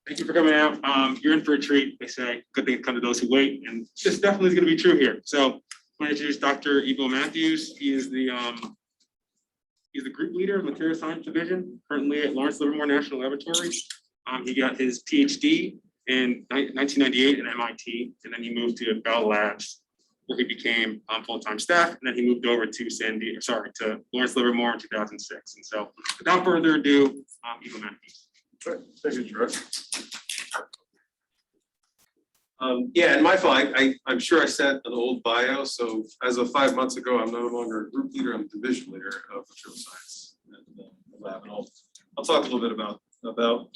Thank you for coming out. You're in for a treat. They say good things come to those who wait, and this definitely is going to be true here. So I'm going to introduce Dr. Ibo Matthews. He is the group leader of Material Science Division, currently at Lawrence Livermore National Laboratory. He got his PhD in 1998 at MIT, and then he moved to Bell Labs, where he became full-time staff, and then he moved over to Lawrence Livermore in 2006. And so, without further ado, Ibo Matthews. Thank you, George. Yeah, and my fault, I'm sure I sent an old bio. So as of 5 months ago, I'm no longer a group leader, I'm a division leader of material science and the lab. And I'll talk a little bit about the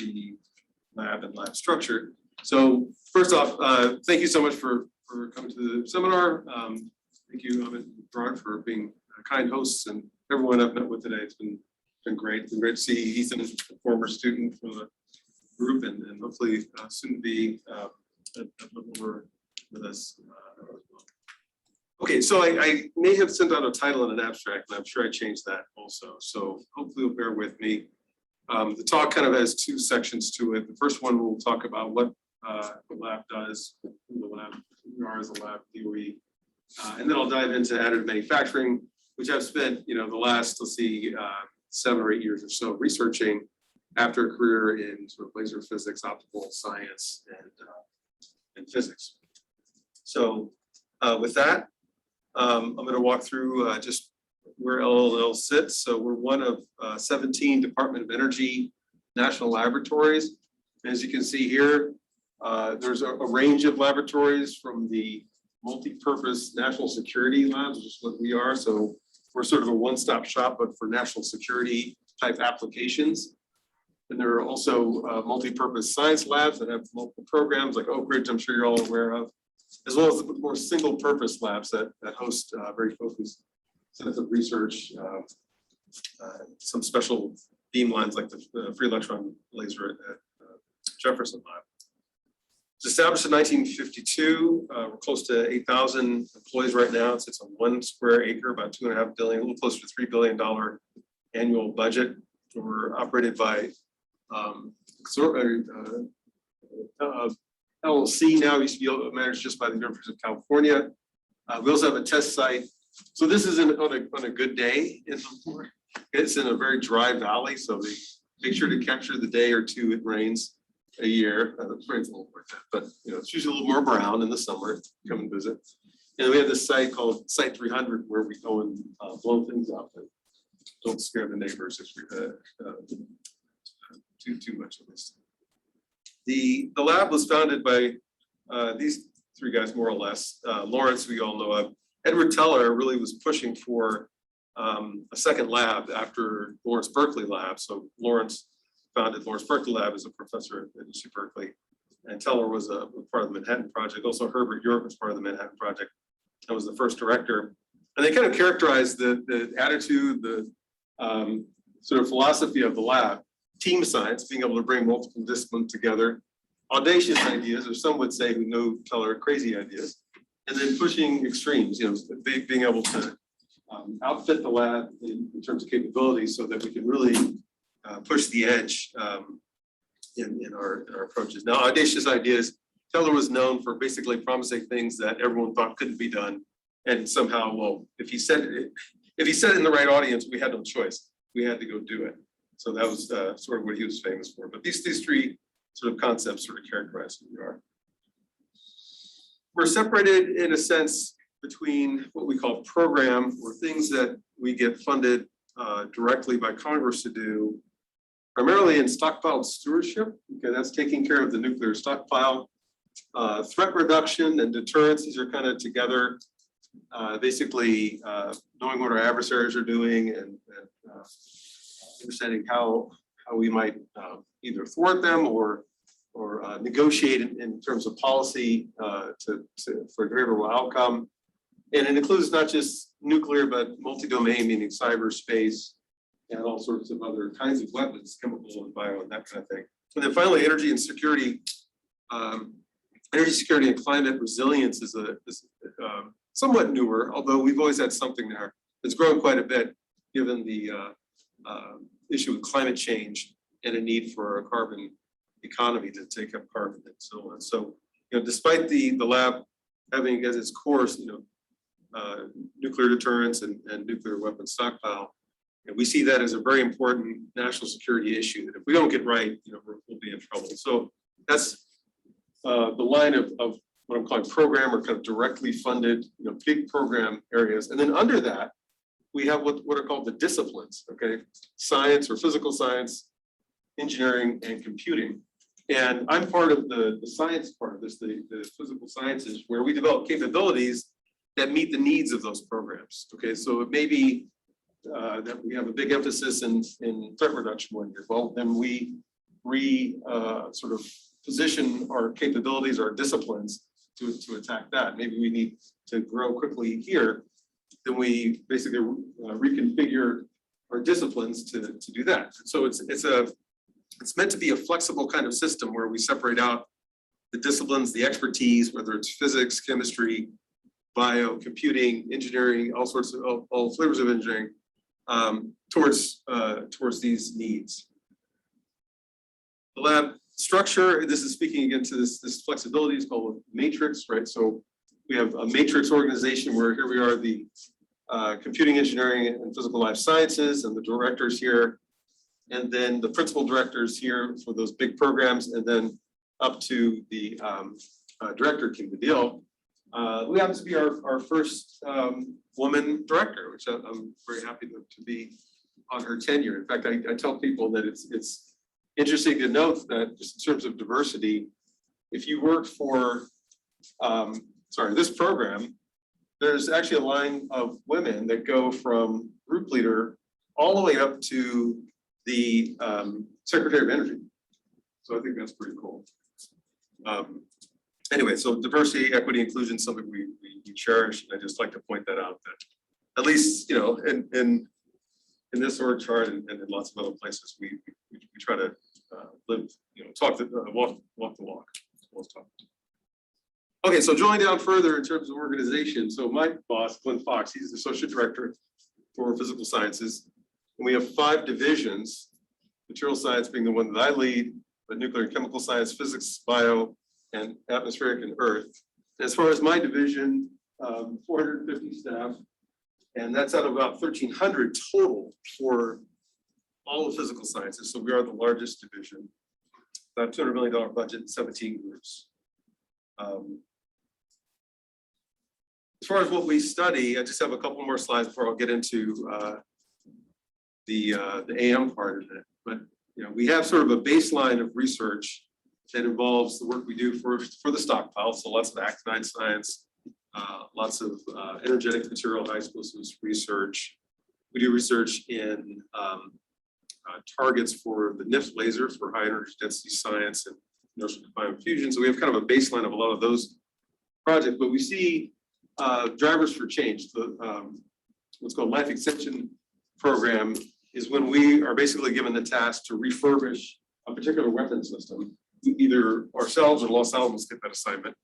lab and lab structure. So first off, thank you so much for coming to the seminar. Thank you, Amit and Gerard, for being kind hosts, and everyone I've met with today. It's been great. It's been great to see Ethan, a former student from the group, and hopefully soon to be a Livermore with us. Okay, so I may have sent out a title and an abstract, and I'm sure I changed that also. So hopefully you'll bear with me. The talk kind of has two sections to it. The first one we'll talk about what the lab does, who the lab, we are as a lab, DOE, and then I'll dive into additive manufacturing, which I've spent, the last, 7 or 8 years or so researching after a career in sort of laser physics, optical science, and physics. So with that, I'm going to walk through just where LLL sits. So we're one of 17 Department of Energy national laboratories. As you can see here, there's a range of laboratories from the multi-purpose national security labs, which is what we are. So we're sort of a one-stop shop, but for national security type applications. And there are also multi-purpose science labs that have multiple programs like Oak Ridge, I'm sure you're all aware of, as well as the more single-purpose labs that host very focused sets of research, some special beam lines like the free electron laser at Jefferson Lab. It was established in 1952. We're close to 8,000 employees right now. It's a 1 square acre, about $2.5 billion, a little closer to $3 billion annual budget. We're operated by LLC now, used to be managed just by the University of California. We also have a test site. So this is on a good day in Livermore. It's in a very dry valley, so they make sure to capture the day or two it rains a year. It rains a little more, but it's usually a little more brown in the summer. Come and visit. And we have this site called Site 300 where we go and blow things up and don't scare the neighbors if we too much of this. The lab was founded by these three guys, more or less. Lawrence, we all know of. Edward Teller really was pushing for a second lab after Lawrence Berkeley Lab. So Lawrence founded Lawrence Berkeley Lab as a professor at UC Berkeley, and Teller was a part of the Manhattan Project. Also, Herbert York was part of the Manhattan Project and was the first director. And they kind of characterized the attitude, the sort of philosophy of the lab, team science, being able to bring multiple disciplines together, audacious ideas, or some would say who know Teller, crazy ideas, and then pushing extremes, being able to outfit the lab in terms of capabilities so that we can really push the edge in our approaches. Now, audacious ideas, Teller was known for basically promising things that everyone thought couldn't be done. And somehow, well, if he said it in the right audience, we had no choice. We had to go do it. So that was sort of what he was famous for. But these three sort of concepts sort of characterize who we are. We're separated in a sense between what we call program, or things that we get funded directly by Congress to do, primarily in stockpile stewardship. Okay, that's taking care of the nuclear stockpile. Threat reduction and deterrence, these are kind of together. Basically, knowing what our adversaries are doing and understanding how we might either thwart them or negotiate in terms of policy for a favorable outcome. And it includes not just nuclear, but multi-domain, meaning cyberspace and all sorts of other kinds of weapons, chemical and bio and that kind of thing. And then finally, energy and security. Energy security and climate resilience is somewhat newer, although we've always had something there. It's grown quite a bit given the issue of climate change and a need for a carbon economy to take up carbon and so on. So, despite the lab having as its core, nuclear deterrence and nuclear weapons stockpile, and we see that as a very important national security issue that if we don't get right, we'll be in trouble. So that's the line of what I'm calling program or kind of directly funded, big program areas. And then under that, we have what are called the disciplines, okay? Science or physical science, engineering, and computing. And I'm part of the science part of this, the physical sciences, where we develop capabilities that meet the needs of those programs. Okay, so it may be that we have a big emphasis in threat reduction one year. Well, then we sort of position our capabilities, our disciplines to attack that. Maybe we need to grow quickly here. Then we basically reconfigure our disciplines to do that. So it's meant to be a flexible kind of system where we separate out the disciplines, the expertise, whether it's physics, chemistry, bio, computing, engineering, all sorts of all flavors of engineering, towards these needs. The lab structure, this is speaking again to this flexibility, is called a matrix, right? So we have a matrix organization where here we are, the computing, engineering, and physical life sciences, and the directors here, and then the principal directors here for those big programs, and then up to the director team, the deal. We happen to be our first woman director, which I'm very happy to be on her tenure. In fact, I tell people that it's interesting to note that just in terms of diversity, if you work for this program, there's actually a line of women that go from group leader all the way up to the Secretary of Energy. So I think that's pretty cool. Anyway, so diversity, equity, inclusion is something we cherish. And I just like to point that out, that at least, in this org chart and in lots of other places, we try to live, walk the walk. Okay, so drilling down further in terms of organization. So my boss, Glenn Fox, he's the associate director for physical sciences. And we have 5 divisions, material science being the one that I lead, but nuclear and chemical science, physics, bio, and atmospheric and earth. As far as my division, 450 staff, and that's out of about 1,300 total for all of physical sciences. So we are the largest division, about $200 million budget, 17 groups. As far as what we study, I just have a couple more slides before I'll get into the AM part of it. But we have sort of a baseline of research that involves the work we do for the stockpile. So lots of actinide science, lots of energetic material, high explosives research. We do research in targets for the NIF laser for high energy density science and inertial confinement fusion. So we have kind of a baseline of a lot of those projects, but we see drivers for change. The what's called life extension program is when we are basically given the task to refurbish a particular weapon system. Either ourselves or Los Alamos get that assignment.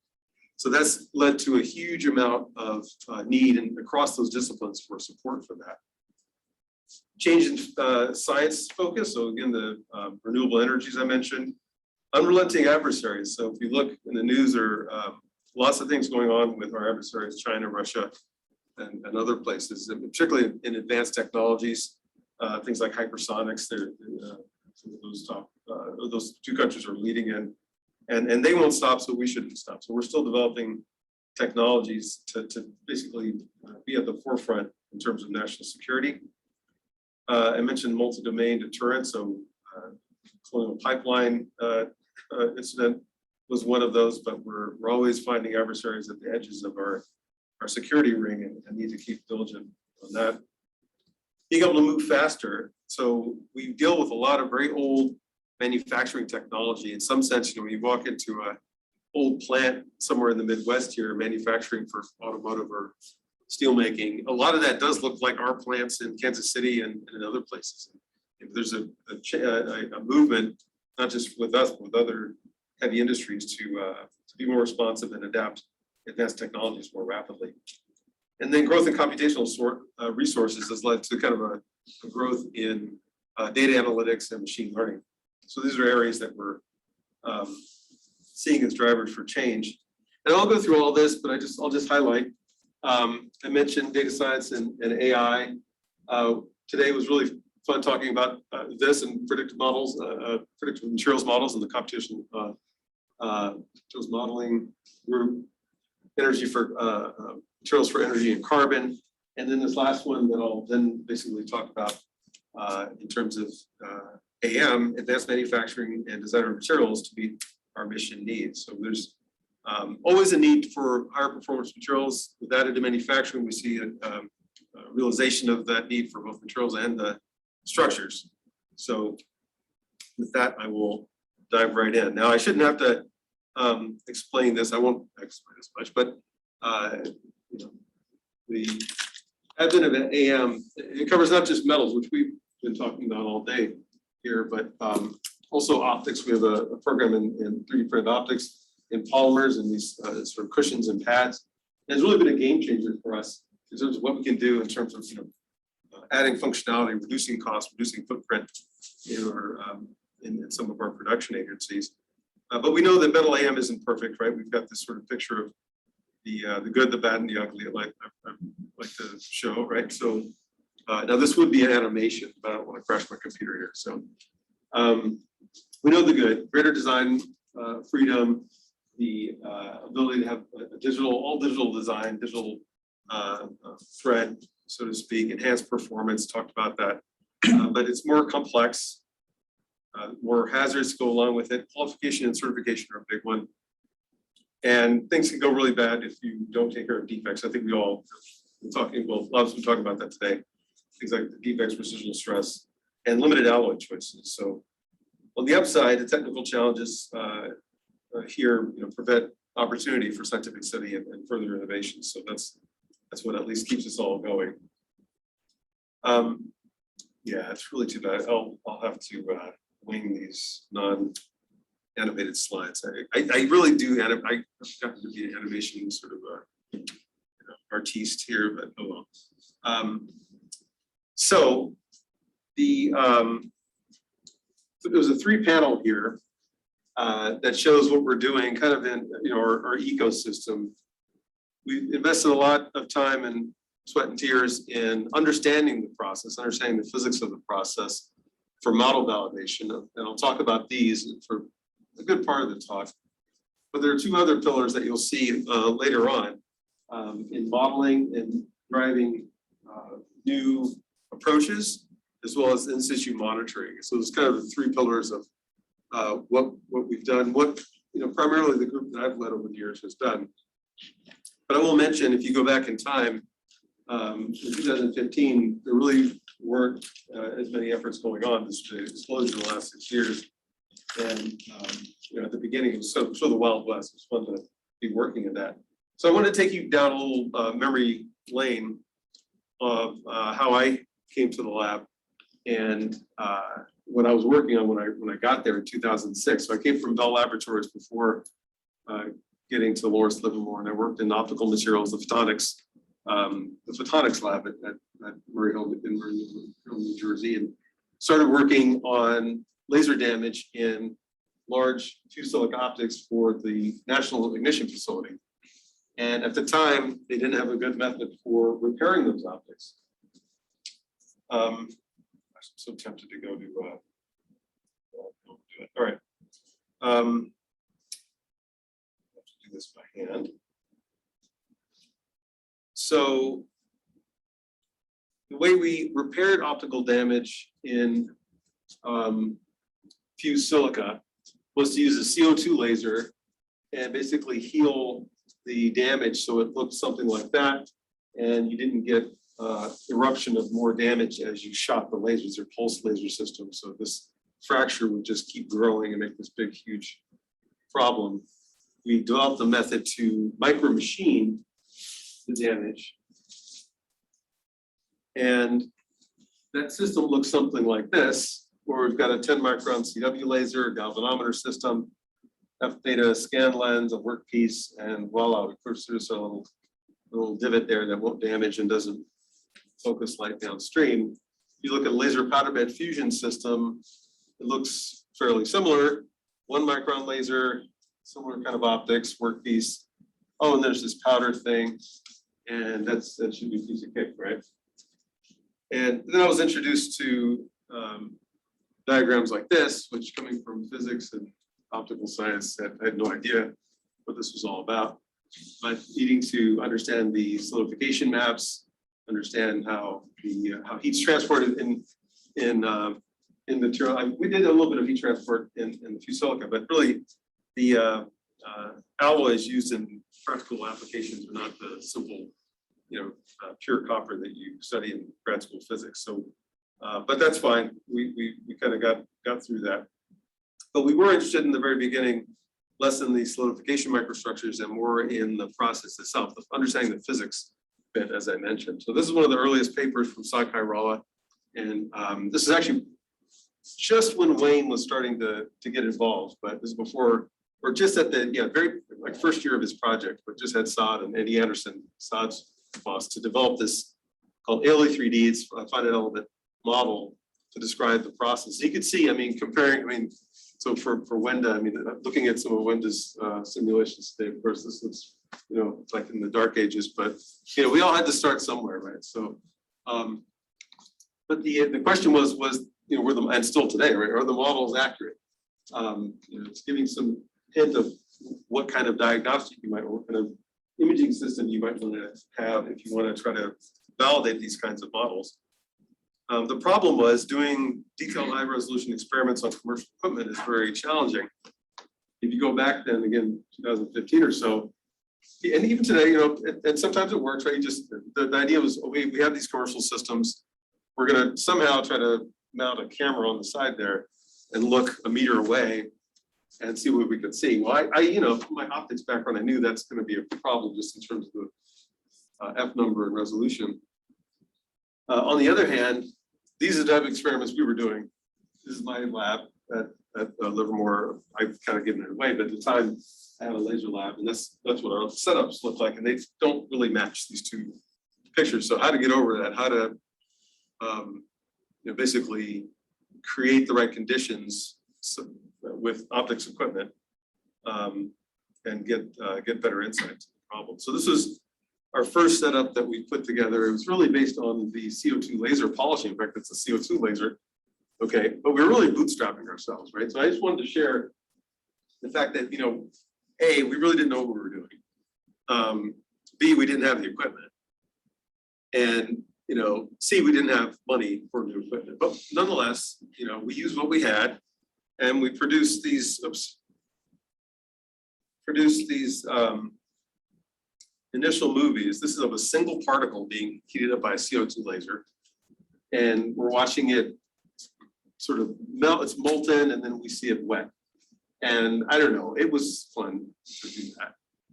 So that's led to a huge amount of need and across those disciplines for support for that. Change in science focus. So again, the renewable energies I mentioned. Unrelenting adversaries. So if you look in the news, there are lots of things going on with our adversaries, China, Russia, and other places, and particularly in advanced technologies, things like hypersonics. Those 2 countries are leading in, and they won't stop, so we shouldn't stop. So we're still developing technologies to basically be at the forefront in terms of national security. I mentioned multi-domain deterrence, so Colonial Pipeline incident was one of those, but we're always finding adversaries at the edges of our security ring and need to keep diligent on that. Being able to move faster. So we deal with a lot of very old manufacturing technology. In some sense, when you walk into an old plant somewhere in the Midwest here, manufacturing for automotive or steel making, a lot of that does look like our plants in Kansas City and in other places. If there's a movement, not just with us, but with other heavy industries to be more responsive and adapt advanced technologies more rapidly. And then growth in computational resources has led to kind of a growth in data analytics and machine learning. So these are areas that we're seeing as drivers for change. And I'll go through all this, but I'll just highlight. I mentioned data science and AI. Today was really fun talking about this and predictive models, predictive materials models, and the computational materials modeling group, energy for materials for energy and carbon. And then this last one that I'll then basically talk about in terms of AM, advanced manufacturing and design of materials to meet our mission needs. So there's always a need for higher performance materials. With additive manufacturing, we see a realization of that need for both materials and the structures. So with that, I will dive right in. Now, I shouldn't have to explain this. I won't explain this much, but you know, the advent of AM, it covers not just metals, which we've been talking about all day here, but also optics. We have a program in 3D printed optics in polymers and these sort of cushions and pads. And it's really been a game changer for us in terms of what we can do in terms of adding functionality, reducing costs, reducing footprint in some of our production agencies. But we know that metal AM isn't perfect, right? We've got this sort of picture of the good, the bad, and the ugly. I like to show, right? So now this would be an animation, but I don't want to crash my computer here. So we know the good: greater design freedom, the ability to have a all digital design, digital thread, so to speak, enhanced performance. Talked about that, but it's more complex. More hazards go along with it. Qualification and certification are a big one. And things can go really bad if you don't take care of defects. I think we all been talking, well, lots been talking about that today. Things like the defects, residual stress, and limited alloy choices. So on the upside, the technical challenges here prevent opportunity for scientific study and further innovation. So that's what at least keeps us all going. Yeah, it's really too bad. I'll have to wing these non-animated slides. I really do. I've gotten to be an animation sort of artiste here, but oh well. So there's a 3-panel here that shows what we're doing, kind of in our ecosystem. We've invested a lot of time and sweat and tears in understanding the process, understanding the physics of the process for model validation. And I'll talk about these for a good part of the talk. But there are 2 other pillars that you'll see later on in modeling and driving new approaches, as well as in situ monitoring. So it's kind of the 3 pillars of what we've done, what primarily the group that I've led over the years has done. But I will mention, if you go back in time, in 2015, there really weren't as many efforts going on. This disclosure in the last 6 years, and at the beginning it was so the Wild West. It was fun to be working in that. So I want to take you down a little memory lane of how I came to the lab and what I was working on when I got there in 2006. So I came from Bell Laboratories before getting to Lawrence Livermore, and I worked in optical materials, the photonics lab at Murray Hill in New Jersey, and started working on laser damage in large fused silica optics for the National Ignition Facility. And at the time, they didn't have a good method for repairing those optics. I'm so tempted to go to all right. Have to do this by hand. So the way we repaired optical damage in fused silica was to use a CO2 laser and basically heal the damage so it looked something like that, and you didn't get eruption of more damage as you shot the lasers or pulse laser system. So this fracture would just keep growing and make this big, huge problem. We developed a method to micro machine the damage. And that system looks something like this, where we've got a 10 micron CW laser, a galvanometer system, F theta scan lens, a workpiece, and voila, we produce a little divot there that won't damage and doesn't focus light downstream. If you look at a laser powder bed fusion system, it looks fairly similar. 1 micron laser, similar kind of optics, workpiece. Oh, and there's this powder thing, and that should be a piece of cake, right? And then I was introduced to diagrams like this, which coming from physics and optical science, I had no idea what this was all about. But needing to understand the solidification maps, understand how how heat's transported in material. We did a little bit of heat transport in the fused silica, but really the alloys used in practical applications are not the simple, pure copper that you study in grad school physics. So, but that's fine. We kind of got through that. But we were interested in the very beginning, less in the solidification microstructures and more in the process itself, understanding the physics bit, as I mentioned. So this is one of the earliest papers from Sakai Rawa. And this is actually just when Wayne was starting to get involved, but this is before, or just at the very first year of his project, but just had Saad and Eddie Anderson, Saad's boss, to develop this called ALE 3D. It's a finite element model to describe the process. You can see, comparing, so for Wenda, looking at some of Wenda's simulations today, of course, this looks, like in the dark ages, but we all had to start somewhere, right? So, but the question was, were the, and still today, right? Are the models accurate? It's giving some hint of what kind of diagnostic you might, or what kind of imaging system you might want to have if you want to try to validate these kinds of models. The problem was doing detailed high resolution experiments on commercial equipment is very challenging. If you go back then, again, 2015 or so, and even today, and sometimes it works, right? You just, the idea was, we have these commercial systems. We're going to somehow try to mount a camera on the side there and look a meter away and see what we could see. Well, from my optics background, I knew that's going to be a problem just in terms of the F number and resolution. On the other hand, these are the type of experiments we were doing. This is my lab at Livermore. I've kind of given it away, but at the time I had a laser lab, and that's what our setups look like, and they don't really match these two pictures. So how to get over that? How to basically create the right conditions with optics equipment and get better insight to the problem. So this is our first setup that we put together. It was really based on the CO2 laser polishing. In fact, it's a CO2 laser. Okay, but we were really bootstrapping ourselves, right? So I just wanted to share the fact that, A, we really didn't know what we were doing. B, we didn't have the equipment. And, C, we didn't have money for new equipment. But nonetheless, we used what we had and we produced these, initial movies. This is of a single particle being heated up by a CO2 laser. And we're watching it sort of melt, it's molten, and then we see it wet. And I don't know, it was fun to do that,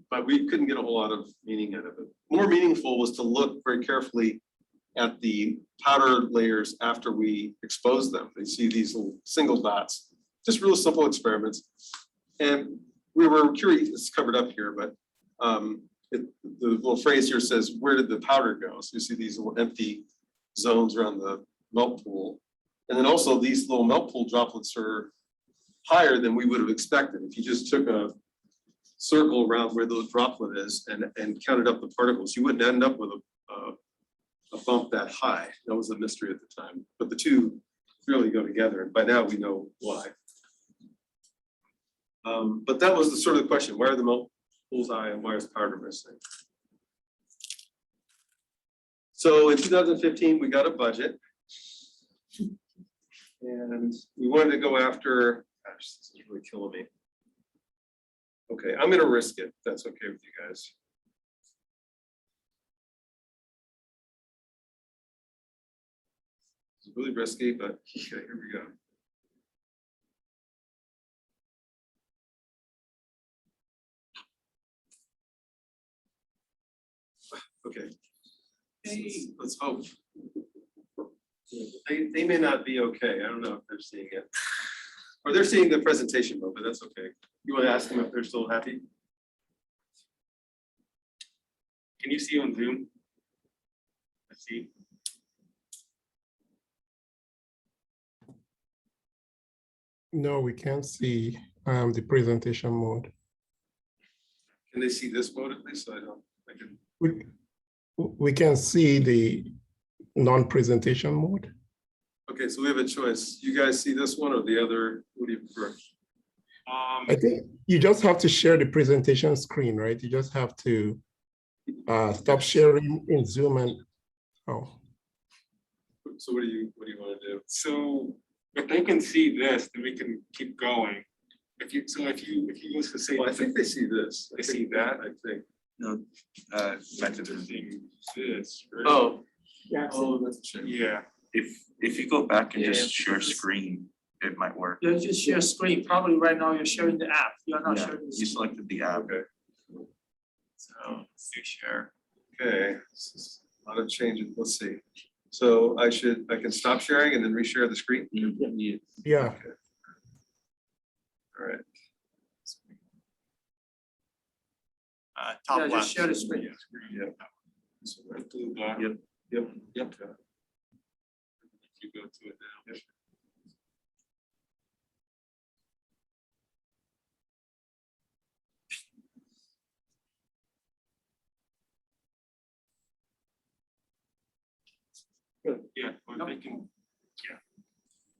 but we couldn't get a whole lot of meaning out of it. More meaningful was to look very carefully at the powder layers after we exposed them. They see these little single dots, just real simple experiments. And we were curious, it's covered up here, but the little phrase here says, where did the powder go? So you see these little empty zones around the melt pool. And then also these little melt pool droplets are higher than we would have expected. If you just took a circle around where the droplet is and counted up the particles, you wouldn't end up with a bump that high. That was a mystery at the time, but the two clearly go together. And by now we know why. But that was the sort of the question, why are the melt pools high and why is powder missing? So in 2015, we got a budget. And we wanted to go after, gosh, this is really killing me. Okay, I'm going to risk it. If that's okay with you guys. It's really risky, but yeah, here we go. Okay. Hey, let's hope. They may not be okay. I don't know if they're seeing it. Or they're seeing the presentation mode, but that's okay. You want to ask them if they're still happy? Can you see on Zoom? Let's see. No, we can't see. the presentation mode. Can they see this mode at least? I can. We can see the non-presentation mode. Okay, so we have a choice. You guys see this one or the other? What do you prefer? I think you just have to share the presentation screen, right? You just have to stop sharing in Zoom and, oh. So what do you want to do? So if they can see this, then we can keep going. If you go to say, Well, I think they see this. They see that? I think. No, back to the seeing this, right? Oh, Yeah, oh, that's a shame. Yeah, if you go back and Yeah. just share screen, it might work. you just share screen. Probably right now you're sharing the app. You're not Yeah, sharing the you screen. selected the app. Okay. So you share. Okay, this is a lot of changes. Let's see. So I can stop sharing and then reshare the screen? Yeah, All right. Top Yeah, left. just share the screen. Yeah. so right to the bottom. Yep. Yep. If you go to it now. Yep. Yeah, or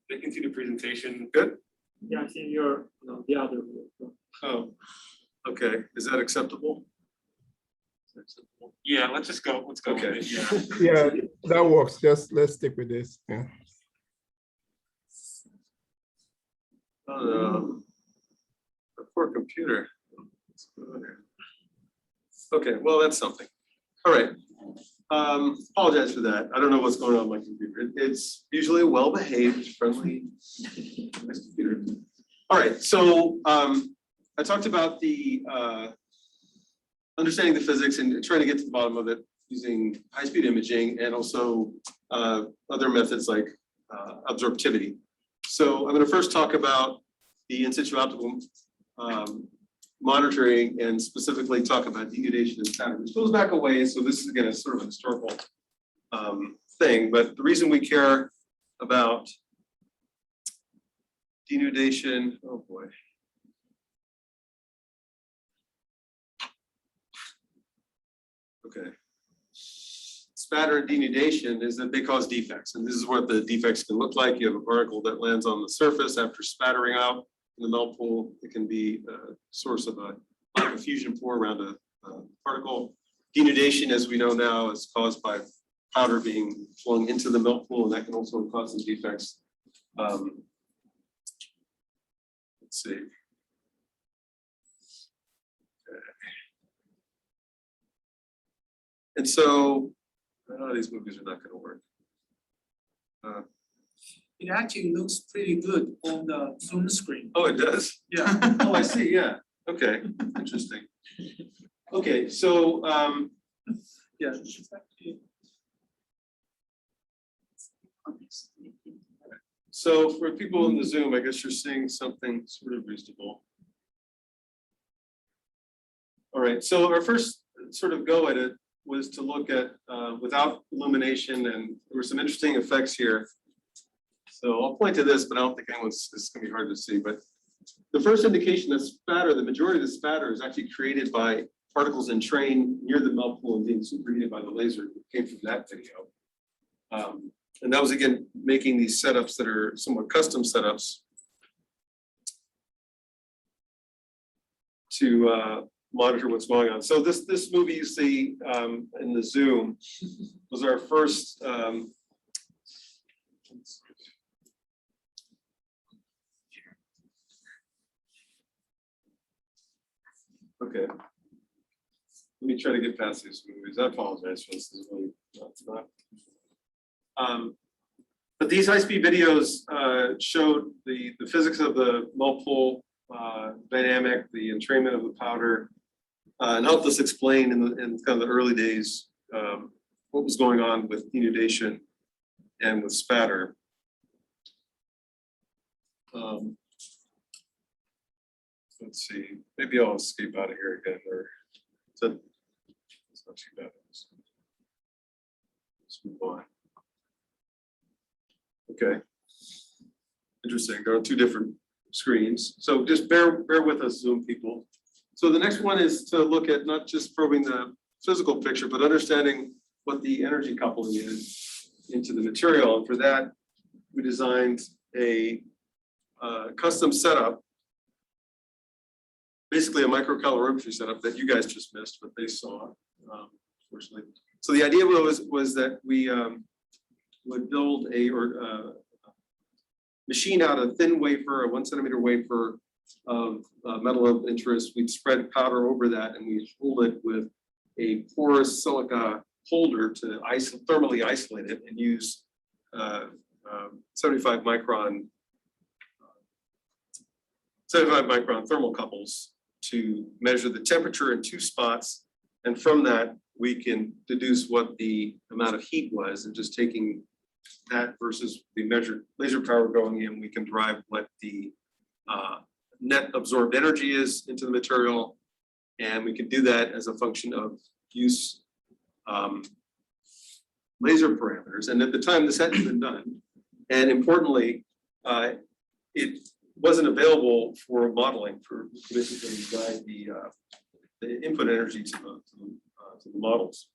they can see the presentation. Good? Yeah, I think you're, the other way. Oh, okay. Is that acceptable? Yeah, let's go with Okay. it, yeah. yeah, that works. Let's stick with this. Yeah. Oh, no. A poor computer. What's going on here? Okay, well, that's something. All right. Apologize for that. I don't know what's going on with my computer. It's usually a well-behaved, friendly, nice computer. All right, so I talked about the understanding the physics and trying to get to the bottom of it using high-speed imaging and also other methods like absorptivity. So I'm going to first talk about the in situ optical monitoring and specifically talk about denudation and pattern, which goes back a ways. So this is again a sort of a historical thing, but the reason we care about denudation, oh boy. Okay. Spatter and denudation is that they cause defects, and this is what the defects can look like. You have a particle that lands on the surface after spattering out in the melt pool. It can be a source of a fusion pore around a particle. Denudation, as we know now, is caused by powder being flowing into the melt pool, and that can also cause some defects. Let's see. Okay. And so, these movies are not going to work. It actually looks pretty good on the Zoom screen. Oh, it does? Yeah. Oh, I see, yeah. Okay, interesting. Okay, so, Yeah. so for people in the Zoom, I guess you're seeing something sort of reasonable. All right, so our first sort of go at it was to look at without illumination, and there were some interesting effects here. So I'll point to this, but I don't think it's gonna be hard to see, but the first indication that spatter, the majority of the spatter is actually created by particles in train near the melt pool and being superheated by the laser that came from that video. And that was again, making these setups that are somewhat custom setups to monitor what's going on. So this movie you see in the Zoom was our first okay. Let me try to get past these movies. I apologize for this. This is really not. But these high-speed videos showed the physics of the melt pool dynamic, the entrainment of the powder, and helped us explain in kind of the early days what was going on with denudation and with spatter. Let's see, maybe I'll escape out of here again, or it's not too bad. Let's move on. Okay. Interesting. There are two different screens. So just bear with us, Zoom people. So the next one is to look at not just probing the physical picture, but understanding what the energy coupling is into the material. And for that, we designed a custom setup, basically a microcalorimetry setup that you guys just missed, but they saw, unfortunately. So the idea was that we would build a machine out a thin wafer, a 1 centimeter wafer of metal of interest. We'd spread powder over that and we'd hold it with a porous silica holder to thermally isolate it and use 75 micron thermocouples to measure the temperature in 2 spots. And from that, we can deduce what the amount of heat was, and just taking that versus the measured laser power going in, we can derive what the net absorbed energy is into the material. And we can do that as a function of use laser parameters. And at the time, this hadn't been done. And importantly, it wasn't available for modeling, for basically guide the input energy to the models.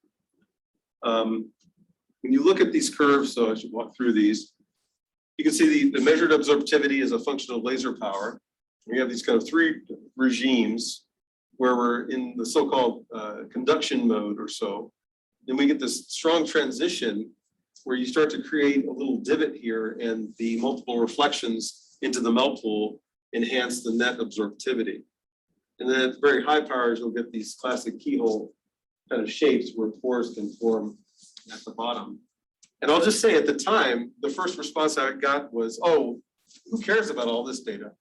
When you look at these curves, so I should walk through these, you can see the measured absorptivity is a function of laser power. We have these kind of 3 regimes where we're in the so-called conduction mode or so. Then we get this strong transition where you start to create a little divot here, and the multiple reflections into the melt pool enhance the net absorptivity. And then at very high powers, you'll get these classic keyhole kind of shapes where pores can form at the bottom. And I'll just say at the time, the first response I got was, oh, who cares about all this data?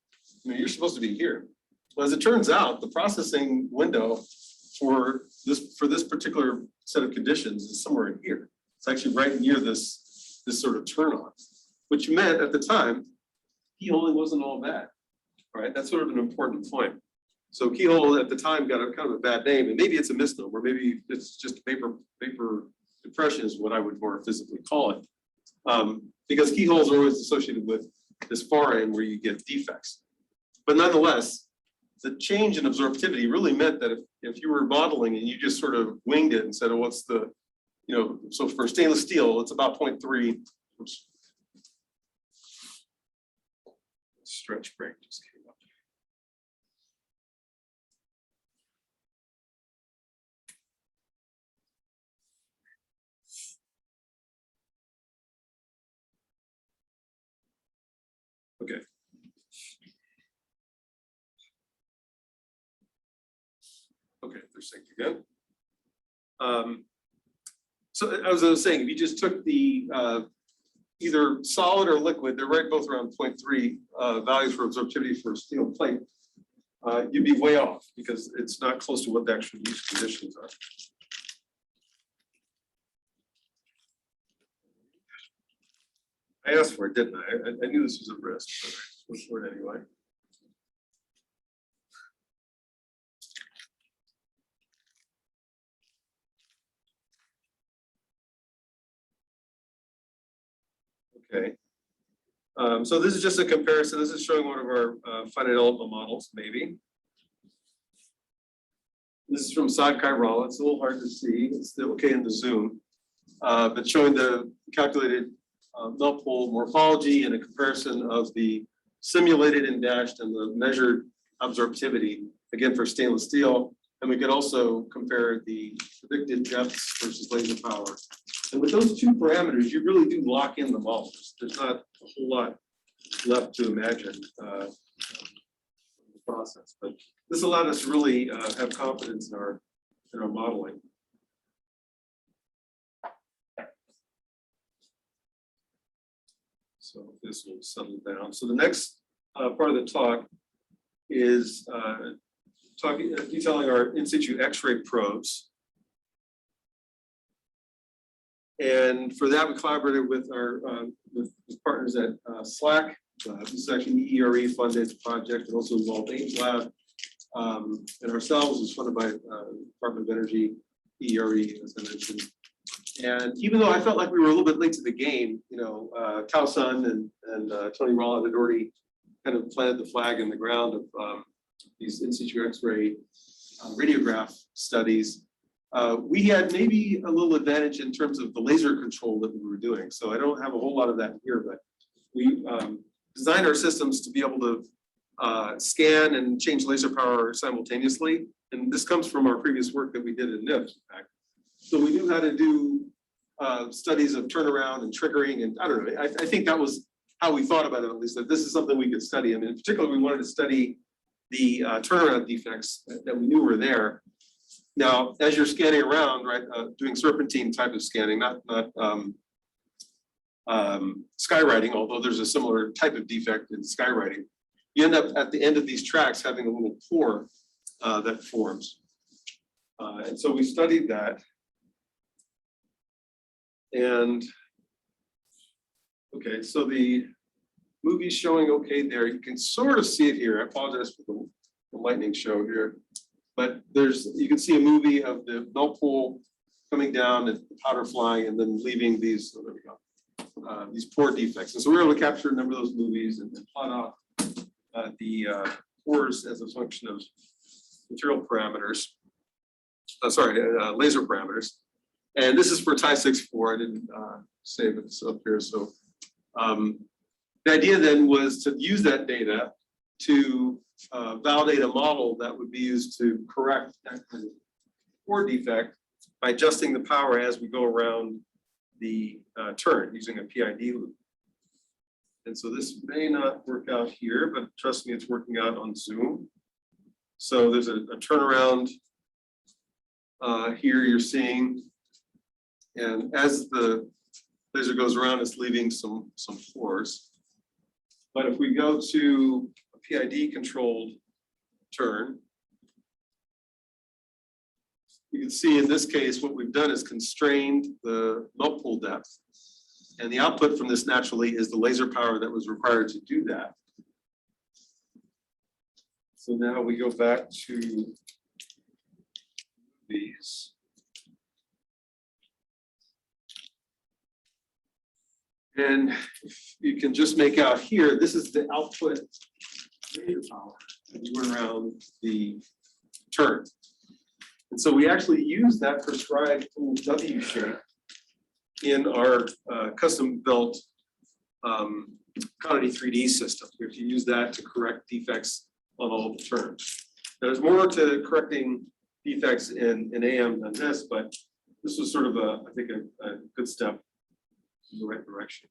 You know, you're supposed to be here. Well, as it turns out, the processing window for this particular set of conditions is somewhere in here. It's actually right near this sort of turn on, which meant at the time, keyholing wasn't all bad, right? That's sort of an important point. So keyhole at the time got a kind of a bad name, and maybe it's a misnomer, maybe it's just vapor depression is what I would more physically call it. Because keyholes are always associated with this far end where you get defects. But nonetheless, the change in absorptivity really meant that if you were modeling and you just sort of winged it and said, oh, what's the, you know, so for stainless steel, it's about 0.3. Oops. Stretch break just came up. Okay. Okay, they're synced again. So as I was saying, if you just took the either solid or liquid, they're right both around 0.3 values for absorptivity for steel plate, you'd be way off because it's not close to what the actual use conditions are. I asked for it, didn't I? I knew this was a risk, but I went for it anyway. Okay. So this is just a comparison. This is showing one of our finite element models, maybe. This is from Saad Kairal. It's a little hard to see. It's still okay in the zoom, but showing the calculated melt pool morphology and a comparison of the simulated and dashed and the measured absorptivity, again for stainless steel. And we could also compare the predicted depths versus laser power. And with those 2 parameters, you really do lock in the models. There's not a whole lot left to imagine the process. But this allowed us to really have confidence in our modeling. So this will settle down. So the next part of the talk is detailing our in situ X-ray probes. And for that, we collaborated with our with partners at SLAC. This is actually an ERE funded project. It also involved Ames Lab. And ourselves was funded by Department of Energy, ERE, as I mentioned. And even though I felt like we were a little bit late to the game, you know, Tao Sun and Tony Rolla had already kind of planted the flag in the ground of these in situ X-ray radiograph studies. We had maybe a little advantage in terms of the laser control that we were doing. So I don't have a whole lot of that here, but we designed our systems to be able to scan and change laser power simultaneously. And this comes from our previous work that we did in NIPS, in fact. So we knew how to do studies of turnaround and triggering, and I don't know, I think that was how we thought about it, at least, that this is something we could study. And in particular, we wanted to study the turnaround defects that we knew were there. Now, as you're scanning around, right, doing serpentine type of scanning, not skywriting, although there's a similar type of defect in skywriting, you end up at the end of these tracks having a little pore that forms. And so we studied that. And okay, so the movie's showing okay there. You can sort of see it here. I apologize for the lightning show here. But you can see a movie of the melt pool coming down and the powder flying and then leaving these, oh, there we go, these pore defects. And so we were able to capture a number of those movies and plot out the pores as a function of material parameters. Laser parameters. And this is for Ti-64. I didn't save it up here. So the idea then was to use that data to validate a model that would be used to correct that kind of pore defect by adjusting the power as we go around the turn using a PID loop. And so this may not work out here, but trust me, it's working out on Zoom. So there's a turnaround here you're seeing. And as the laser goes around, it's leaving some pores. But if we go to a PID controlled turn, you can see in this case, what we've done is constrained the melt pool depth. And the output from this naturally is the laser power that was required to do that. So now we go back to these. And if you can just make out here, this is the output laser power that we went around the turn. And so we actually use that prescribed full W shape in our custom built quantity 3D system. We have to use that to correct defects on all the turns. There's more to correcting defects in AM than this, but this was sort of I think a good step in the right direction.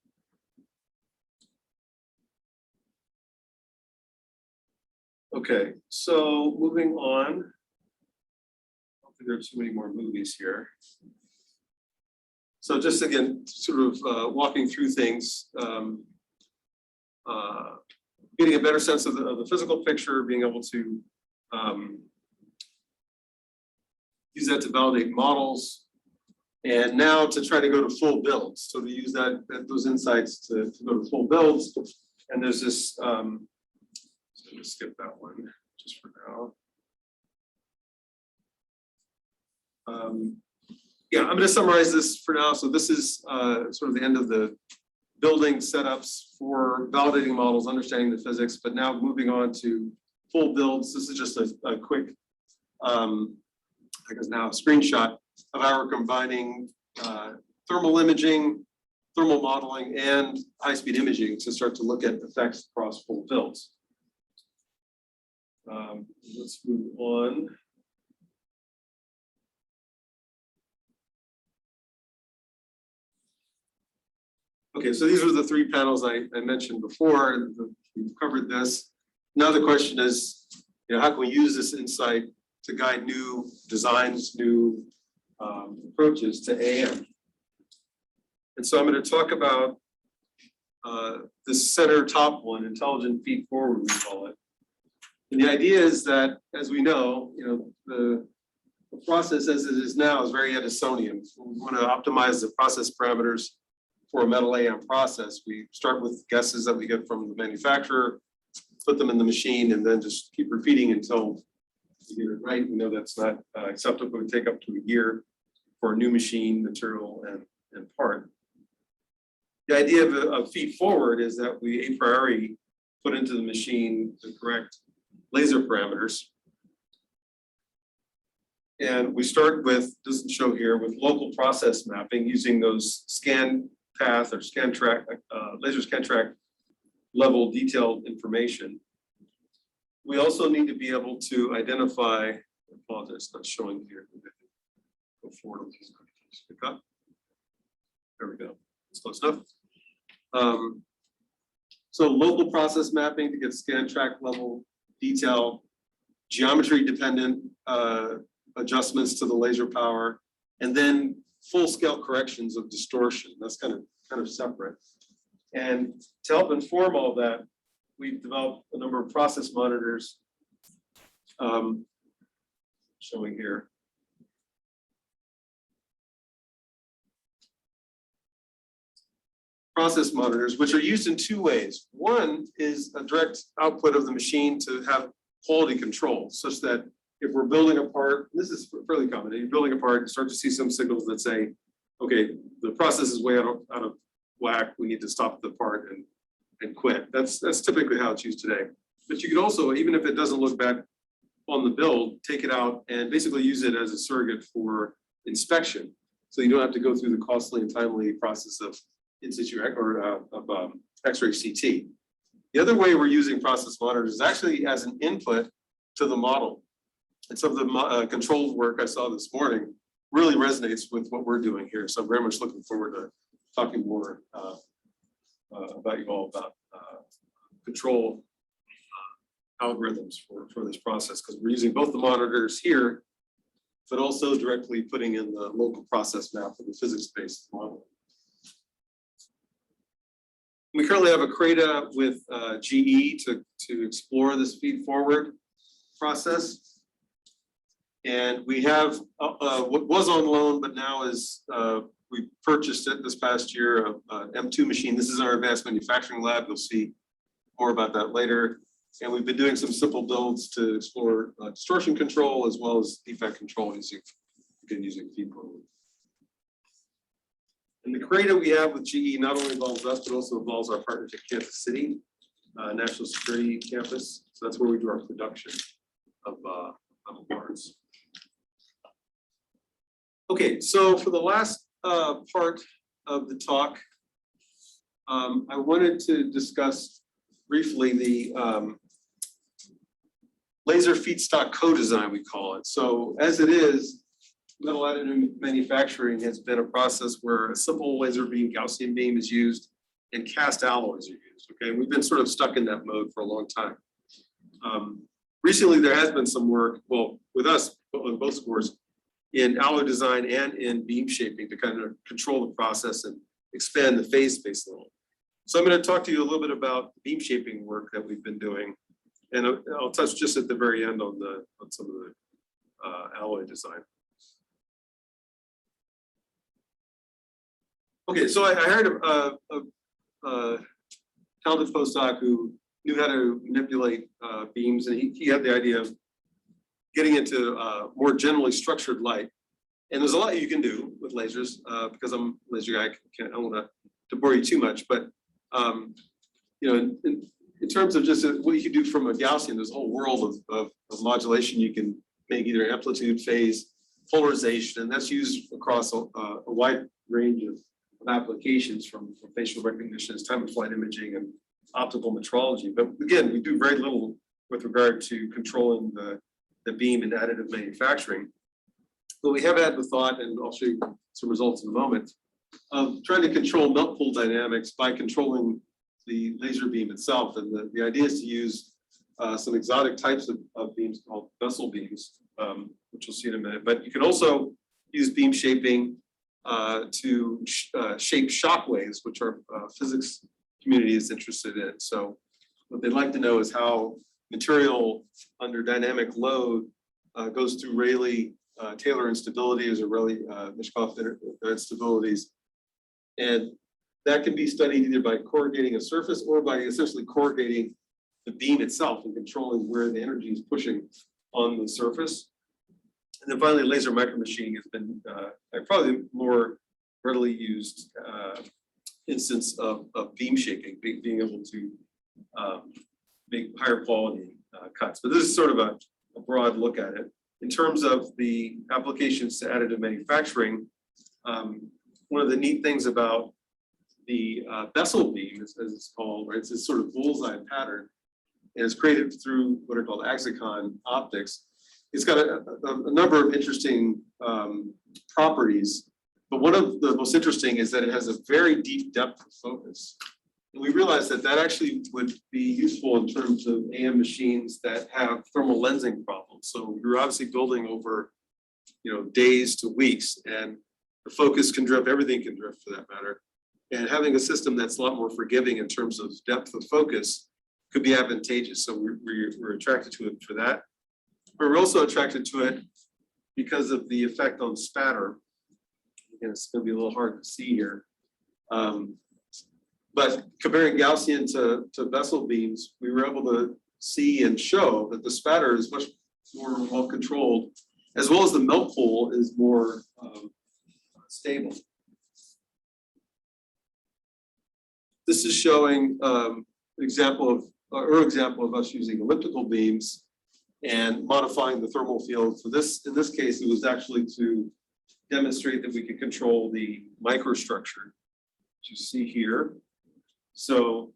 Okay, so moving on. I don't think there are too many more movies here. So just again, sort of walking through things, getting a better sense of the physical picture, being able to use that to validate models, and now to try to go to full builds. So to use those insights to go to full builds. And there's this, so I'm gonna skip that one just for now. Yeah, I'm going to summarize this for now. So this is sort of the end of the building setups for validating models, understanding the physics, but now moving on to full builds. This is just a quick, I guess now a screenshot of how we're combining thermal imaging, thermal modeling, and high-speed imaging to start to look at effects across full builds. Let's move on. Okay, so these are the three panels I mentioned before. We've covered this. Now the question is, how can we use this insight to guide new designs, new approaches to AM? And so I'm going to talk about this center top one, intelligent feed forward, we call it. And the idea is that, as we know, the process as it is now is very Edisonian. We want to optimize the process parameters for a metal AM process. We start with guesses that we get from the manufacturer, put them in the machine, and then just keep repeating until we get it right. We know that's not acceptable. It would take up to a year for a new machine, material, and part. The idea of feed forward is that we a priori put into the machine the correct laser parameters. And we start with, doesn't show here, with local process mapping using those scan path or scan track, laser scan track level detailed information. We also need to be able to identify, I apologize, it's not showing here. Go forward. Pick up. There we go. It's close enough. So local process mapping to get scan track level detail, geometry dependent adjustments to the laser power, and then full scale corrections of distortion. That's kind of separate. And to help inform all that, we've developed a number of process monitors showing here. Process monitors, which are used in two ways. One is a direct output of the machine to have quality control, such that if we're building a part, this is fairly common, if you're building a part, you start to see some signals that say, okay, the process is way out of whack, we need to stop the part and quit. That's typically how it's used today. But you could also, even if it doesn't look bad on the build, take it out and basically use it as a surrogate for inspection. So you don't have to go through the costly and timely process of in situ or of X-ray CT. The other way we're using process monitors is actually as an input to the model. And some of the controls work I saw this morning really resonates with what we're doing here. So I'm very much looking forward to talking more about you all about control algorithms for this process, because we're using both the monitors here, but also directly putting in the local process map for the physics-based model. We currently have a CRADA with GE to explore this feed forward process. And we have what was on loan, but now is we purchased it this past year, a M2 machine. This is our advanced manufacturing lab. You'll see more about that later. And we've been doing some simple builds to explore distortion control as well as defect control using feed forward. And the CRADA we have with GE not only involves us, but also involves our partners at Kansas City, National Security Campus. So that's where we do our production of parts. Okay, so for the last part of the talk, I wanted to discuss briefly the laser feedstock co-design, we call it. So as it is, metal additive manufacturing has been a process where a simple laser beam, Gaussian beam is used and cast alloys are used, okay? We've been sort of stuck in that mode for a long time. Recently, there has been some work, well, with us on both scores, in alloy design and in beam shaping to kind of control the process and expand the phase space a little. So I'm going to talk to you a little bit about beam shaping work that we've been doing, and I'll touch just at the very end on some of the alloy design. Okay, so I hired a talented postdoc who knew how to manipulate beams, and he had the idea of getting into more generally structured light. And there's a lot you can do with lasers because I'm a laser guy. I don't want to bore you too much, but you know, in terms of just what you can do from a Gaussian, there's a whole world of modulation you can make, either amplitude, phase, polarization, and that's used across a wide range of applications from facial recognition, time of flight imaging, and optical metrology. But again, we do very little with regard to controlling the beam and additive manufacturing. But we have had the thought, and I'll show you some results in a moment, of trying to control melt pool dynamics by controlling the laser beam itself. And the idea is to use some exotic types of beams called vessel beams, which we'll see in a minute. But you can also use beam shaping to shape shock waves, which our physics community is interested in. So what they'd like to know is how material under dynamic load goes through Rayleigh-Taylor instabilities or Rayleigh-Mishkov instabilities. And that can be studied either by corrugating a surface or by essentially corrugating the beam itself and controlling where the energy is pushing on the surface. And then finally, laser micromachining has been probably more readily used instance of beam shaping, being able to make higher quality cuts. But this is sort of a broad look at it. In terms of the applications to additive manufacturing, one of the neat things about the bezel beam, as it's called, right? It's this sort of bullseye pattern, and it's created through what are called Axicon optics. It's got a number of interesting properties, but one of the most interesting is that it has a very deep depth of focus. And we realized that that actually would be useful in terms of AM machines that have thermal lensing problems. So you're obviously building over, days to weeks, and the focus can drift, everything can drift for that matter. And having a system that's a lot more forgiving in terms of depth of focus could be advantageous. So we're attracted to it for that. But we're also attracted to it because of the effect on spatter. Again, it's going to be a little hard to see here. But comparing Gaussian to bezel beams, we were able to see and show that the spatter is much more well controlled, as well as the melt pool is more stable. This is showing an example of us using elliptical beams and modifying the thermal field. So in this case, it was actually to demonstrate that we could control the microstructure, which you see here. So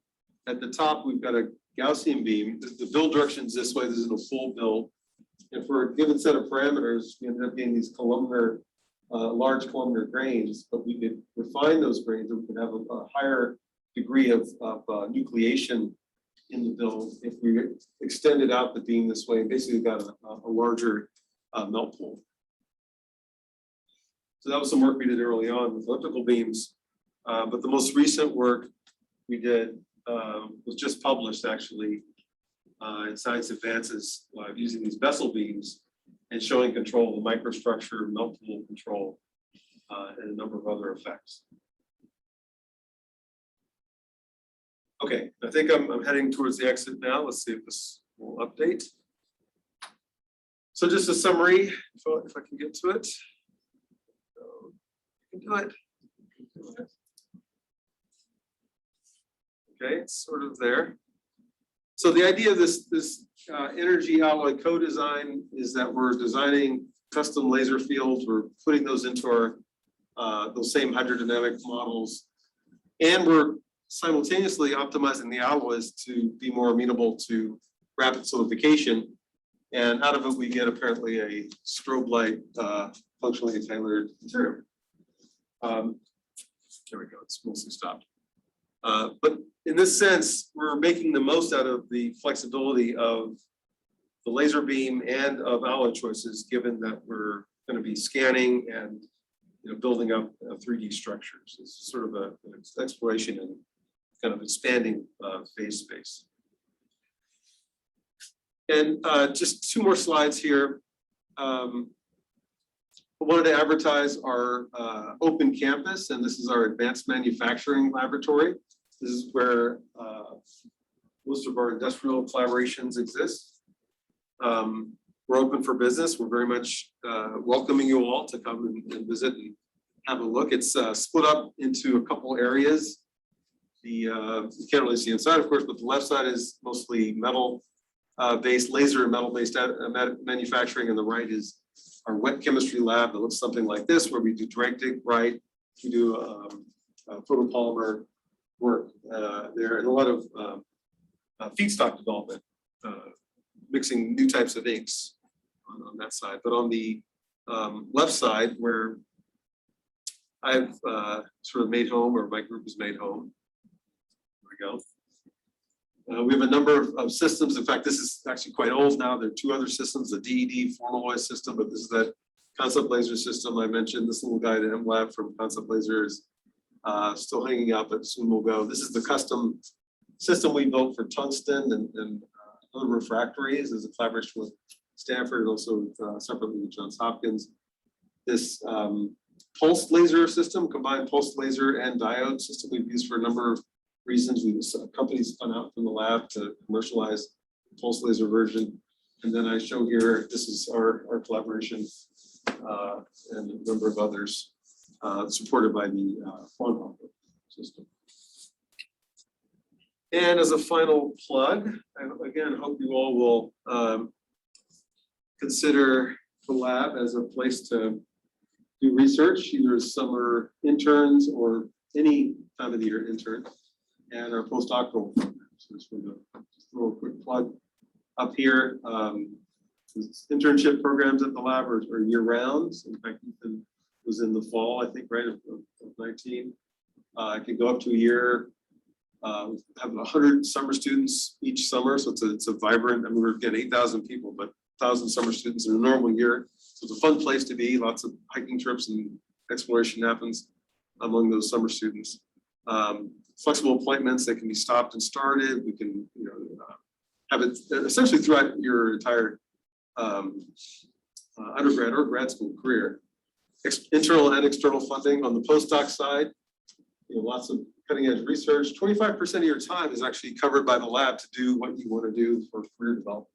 at the top, we've got a Gaussian beam. The build direction is this way. This is a full build. And for a given set of parameters, we ended up getting these large columnar grains, but we could refine those grains and we could have a higher degree of nucleation in the build if we extended out the beam this way and basically got a larger melt pool. So that was some work we did early on with elliptical beams. But the most recent work we did was just published actually in Science Advances using these bezel beams and showing control of the microstructure, melt pool control, and a number of other effects. Okay, I think I'm heading towards the exit now. Let's see if this will update. So just a summary, if I can get to it. So you can do it. Okay, it's sort of there. So the idea of this energy alloy co-design is that we're designing custom laser fields. We're putting those into our those same hydrodynamic models, and we're simultaneously optimizing the alloys to be more amenable to rapid solidification. And out of it, we get apparently a strobe light functionally tailored material. There we go, it's mostly stopped. But in this sense, we're making the most out of the flexibility of the laser beam and of alloy choices, given that we're going to be scanning and building up 3D structures. It's sort of an exploration and kind of expanding phase space. And just two more slides here. I wanted to advertise our open campus, and this is our advanced manufacturing laboratory. This is where most of our industrial collaborations exist. We're open for business. We're very much welcoming you all to come and visit and have a look. It's split up into a couple areas. You can't really see inside, of course, but the left side is mostly metal-based, laser and metal-based manufacturing, and the right is our wet chemistry lab that looks something like this, where we do direct bright, we do photopolymer work there, and a lot of feedstock development, mixing new types of inks on that side. But on the left side, where I've sort of made home, or my group has made home, there we go. We have a number of systems. In fact, this is actually quite old now. There are two other systems, the DED formaloid system, but this is that concept laser system I mentioned. This little guy at MLab from Concept Laser is still hanging out, but soon will go. This is the custom system we built for tungsten and other refractories as a collaboration with Stanford, and also separately with Johns Hopkins. This pulsed laser system, combined pulsed laser and diode system we've used for a number of reasons. Companies spun out from the lab to commercialize the pulsed laser version. And then I show here, this is our collaboration and a number of others supported by the Fraunhofer system. And as a final plug, I again hope you all will consider the lab as a place to do research, either as summer interns or any time of the year intern, and our postdoctoral program. So just want to throw a quick plug up here. Internship programs at the lab are year round. In fact, Ethan was in the fall, I think, right, of 19. It can go up to a year. We have 100 summer students each summer, so it's a vibrant. I mean, we're getting 8,000 people, but 1,000 summer students in a normal year. So it's a fun place to be. Lots of hiking trips and exploration happens among those summer students. Flexible appointments that can be stopped and started. We can, have it essentially throughout your entire undergrad or grad school career. Internal and external funding on the postdoc side. Lots of cutting edge research. 25% of your time is actually covered by the lab to do what you want to do for career development.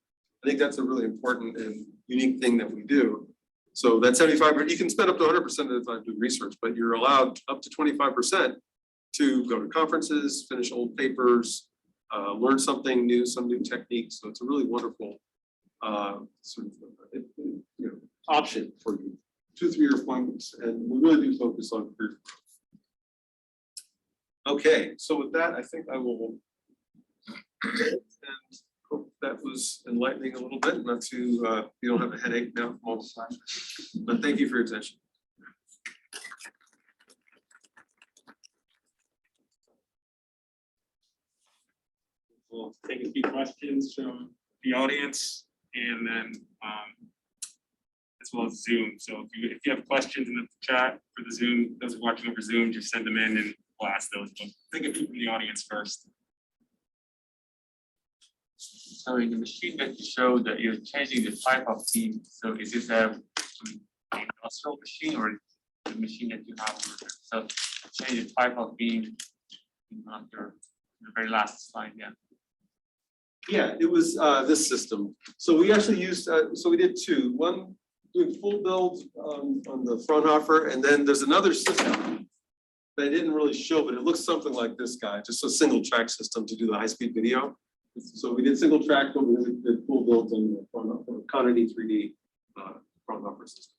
I think that's a really important and unique thing that we do. So that 75%, you can spend up to 100% of the time doing research, but you're allowed up to 25% to go to conferences, finish old papers, learn something new, some new techniques. So it's a really wonderful sort of option for you. 2 3 year appointments, and we really do focus on career growth. Okay, so with that, I think I will and hope that was enlightening a little bit, not to you don't have a headache now from all the time. But thank you for your attention. We'll take a few questions from the audience and then as well as Zoom. So if you have questions in the chat for the Zoom, those who are watching over Zoom, just send them in and we'll ask those. But think of people in the audience first. So in the machine that you showed that you're changing the type of beam, so is this an industrial machine or the machine that you have over there? So change the type of beam on the very last slide, yeah. Yeah, it was this system. So we actually used, so we did two. One doing full build on the Fraunhofer, and then there's another system that I didn't really show, but it looks something like this guy, just a single track system to do the high-speed video. So we did single track, but we did full builds on the Fraunhofer, Conity 3D Fraunhofer system.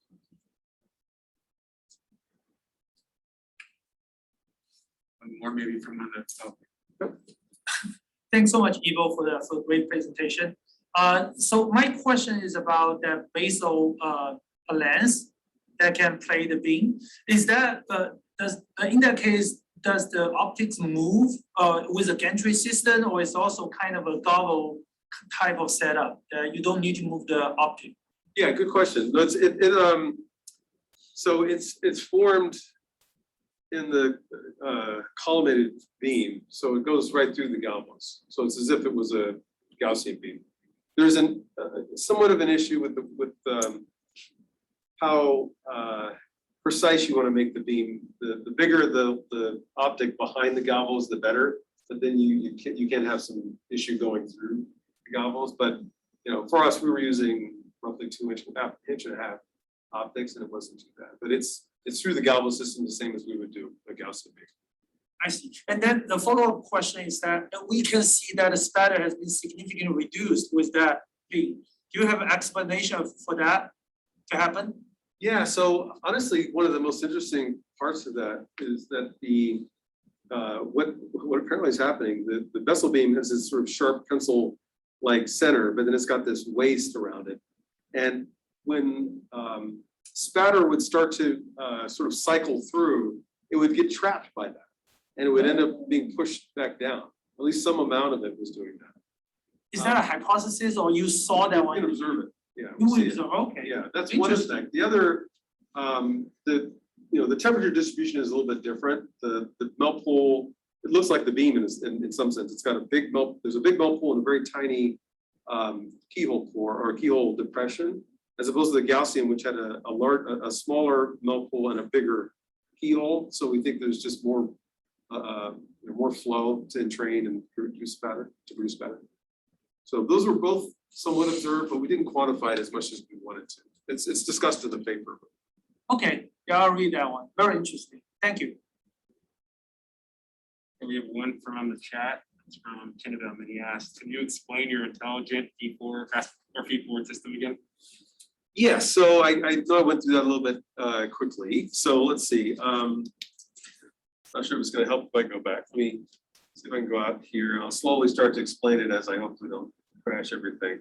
One more maybe from one of the. Thanks so much, Ibo, for the great presentation. So my question is about that basal lens that can play the beam. Is that in that case, does the optics move with a gantry system, or is also kind of a goggle type of setup that you don't need to move the optic? Yeah, good question. No, so it's formed in the collimated beam, so it goes right through the galvos. So it's as if it was a Gaussian beam. There's somewhat of an issue with how precise you want to make the beam. The bigger the optic behind the galvos, the better. But then you can have some issue going through the galvos. But for us, we were using roughly 2.5 inch optics, and it wasn't too bad. But it's through the galvo system the same as we would do a Gaussian beam. I see. And then the follow-up question is that we can see that the spatter has been significantly reduced with that beam. Do you have an explanation for that to happen? Yeah, so honestly, one of the most interesting parts of that is that the what apparently is happening, the Bessel beam has this sort of sharp pencil-like center, but then it's got this waist around it. And when spatter would start to sort of cycle through, it would get trapped by that. And it would end up being pushed back down. At least some amount of it was doing that. Is that a hypothesis, or you saw that You one? can observe it. Yeah. You we see it. observe, okay. Yeah, that's one aspect. The other, the temperature distribution is a little bit different. The melt pool, it looks like the beam in some sense. It's got a big melt. There's a big melt pool and a very tiny keyhole core or keyhole depression, as opposed to the Gaussian, which had a smaller melt pool and a bigger keyhole. So we think there's just more flow to entrain and produce spatter. So those were both somewhat observed, but we didn't quantify it as much as we wanted to. It's discussed in the paper. Okay, yeah, I'll read that one. Very interesting. Thank you. We have one from the chat. from Canada, and he asked, can you explain your intelligent feed-forward system again? Yeah, so I know I went through that a little bit quickly. So let's see. Not sure if it's going to help if I go back. Let me see if I can go out here. I'll slowly start to explain it as I hopefully don't crash everything.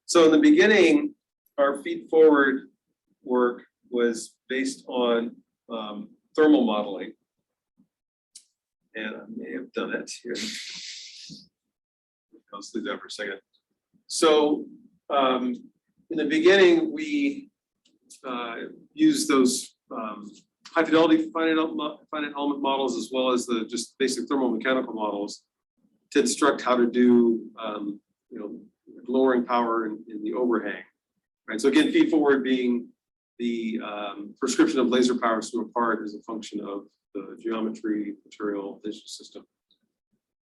So in the beginning, our feed forward work was based on thermal modeling. And I may have done it here. I'll just leave that for a second. So in the beginning, we used those high fidelity finite element models as well as the just basic thermomechanical models to instruct how to do lowering power in the overhang. Right. So again, feed forward being the prescription of laser power to a part is a function of the geometry, material, visual system.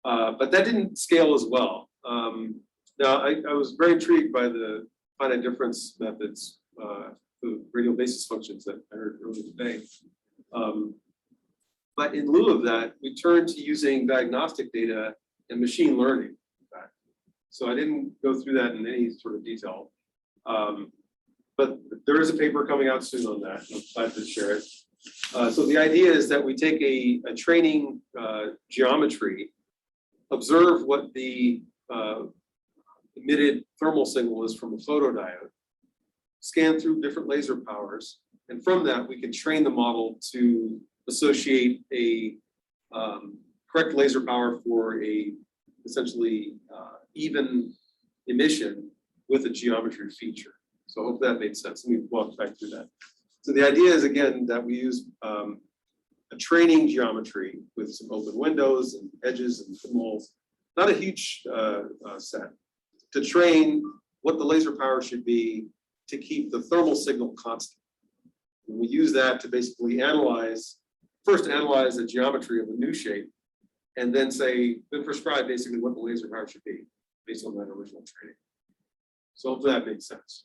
But that didn't scale as well. Now, I was very intrigued by the finite difference methods, the radial basis functions that I heard earlier today. But in lieu of that, we turned to using diagnostic data and machine learning. In fact. So I didn't go through that in any sort of detail. But there is a paper coming out soon on that. I'm glad to share it. So the idea is that we take a training geometry, observe what the emitted thermal signal is from a photodiode, scan through different laser powers, and from that we can train the model to associate a correct laser power for a essentially even emission with a geometry feature. So I hope that made sense. Let me walk back through that. So the idea is, again, that we use a training geometry with some open windows and edges and walls, not a huge set, to train what the laser power should be to keep the thermal signal constant. And we use that to basically first analyze the geometry of a new shape, and then prescribe basically what the laser power should be based on that original training. So hopefully that makes sense.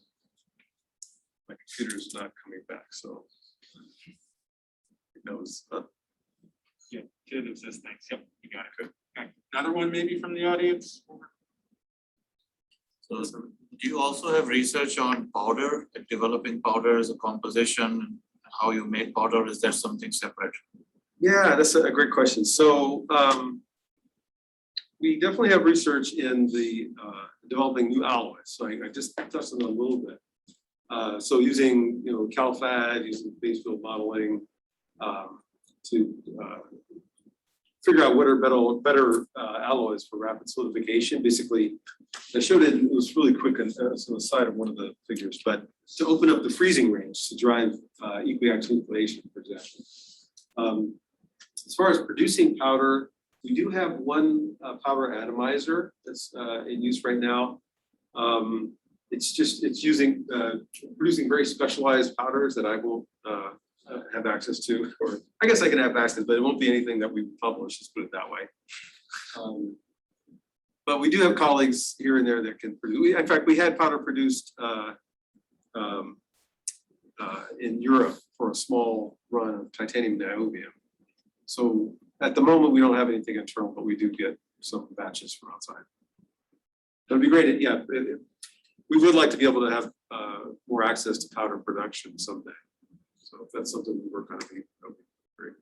My computer's not coming back, so it knows. Yeah, it says thanks. Yep, you got it. Okay. Another one maybe from the audience? So do you also have research on powder, like developing powder as a composition, how you make powder? Is there something separate? Yeah, that's a great question. So we definitely have research in the developing new alloys. So I just touched on it a little bit. So using CalFAD, using phase field modeling to figure out what are better alloys for rapid solidification. Basically, I showed it. It was really quick on the side of one of the figures, but to open up the freezing range to drive equiaxial inflation, for example. As far as producing powder, we do have one powder atomizer that's in use right now. It's using producing very specialized powders that I won't have access to, or I guess I can have access, but it won't be anything that we publish. Let's put it that way. But we do have colleagues here and there that can produce. In fact, we had powder produced in Europe for a small run of titanium niobium. So at the moment, we don't have anything internal, but we do get some batches from outside. That'd be great. Yeah, we would like to be able to have more access to powder production someday. So if that's something we work on, that'd be great.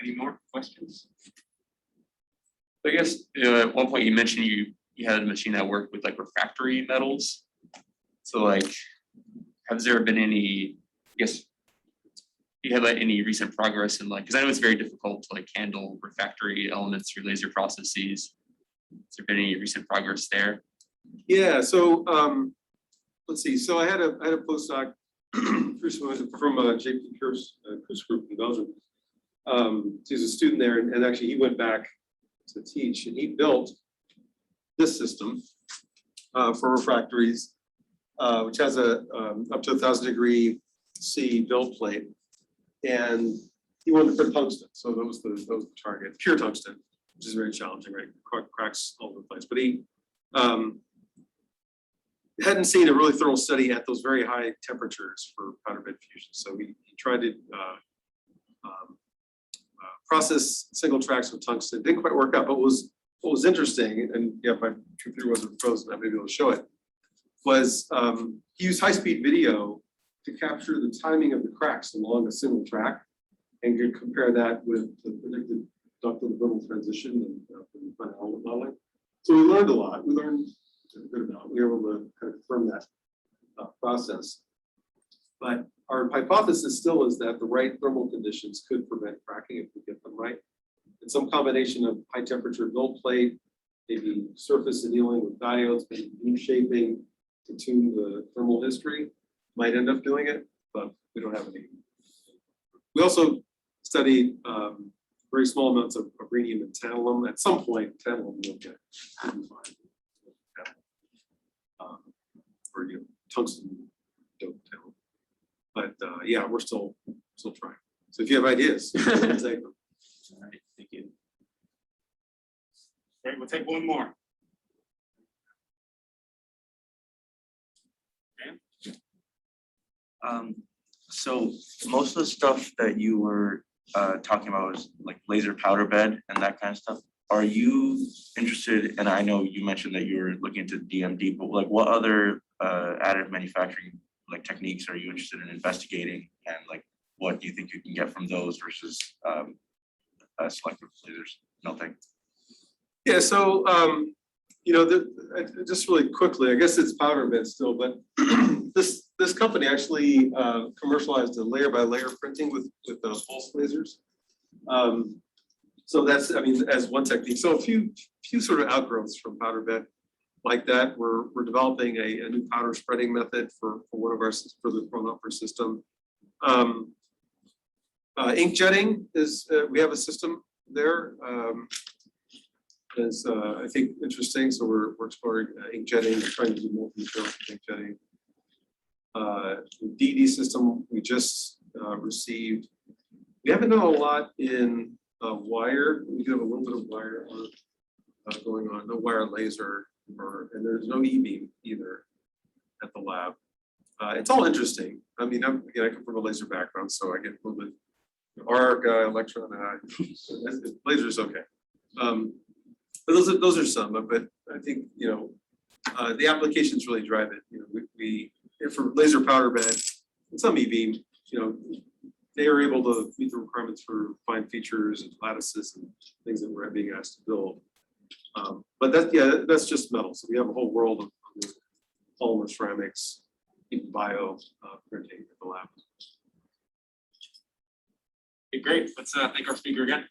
Any more questions? I guess at one point you mentioned you had a machine that worked with like refractory metals. So like, has there been any, I guess, do you have like any recent progress in like, because I know it's very difficult to like handle refractory elements through laser processes. Has there been any recent progress there? Yeah, so let's see. So I had a postdoc from JP Kurz Group in Belgium. He's a student there, and actually he went back to teach, and he built this system for refractories, which has a up to 1,000 C build plate, and he wanted to put tungsten. So that was the target, pure tungsten, which is very challenging, right? Cracks all over the place. But he hadn't seen a really thorough study at those very high temperatures for powder bed fusion. So he tried to process single tracks with tungsten. Didn't quite work out, but what was interesting, and yeah, if my computer wasn't frozen, I may be able to show it, was he used high-speed video to capture the timing of the cracks along a single track and could compare that with the predicted ductile to brittle transition and final element modeling. So we learned a lot. We learned a good amount. We were able to kind of confirm that process. But our hypothesis still is that the right thermal conditions could prevent cracking if we get them right. And some combination of high temperature gold plate, maybe surface annealing with diodes, maybe beam shaping to tune the thermal history might end up doing it, but we don't have any. We also studied very small amounts of rhenium and tantalum. At some point, tantalum will get fine. Or tungsten dope tantalum. But yeah, we're still trying. So if you have ideas, we'll take them. All right, thank you. Okay, we'll take one more. So most of the stuff that you were talking about was like laser powder bed and that kind of stuff. Are you interested, and I know you mentioned that you were looking into DMD, but like what other additive manufacturing like techniques are you interested in investigating, and like what do you think you can get from those versus selective lasers? Melting? Yeah, so you know, just really quickly, I guess it's powder bed still, but this company actually commercialized a layer by layer printing with pulse lasers. So that's, I mean, as one technique. So a few sort of outgrowths from powder bed like that. We're developing a new powder spreading method for one of our for the upper system. Ink jetting is we have a system there. Is I think interesting. So we're exploring ink jetting. We're trying to do multi-material ink jetting. The DD system we just received. We haven't done a lot in wire. We do have a little bit of wire going on. No wire laser, and there's no E-beam either at the lab. It's all interesting. I mean, again, I come from a laser background, so I get a little bit arc, electron, laser's okay. But those are some, but I think, you know, the applications really drive it. You know, we for laser powder bed and some E-beam, you know, they are able to meet the requirements for fine features and lattices and things that we're being asked to build. But that's just metal. So we have a whole world of polymer ceramics, even bio printing at the lab. Okay, great. Let's thank our speaker again.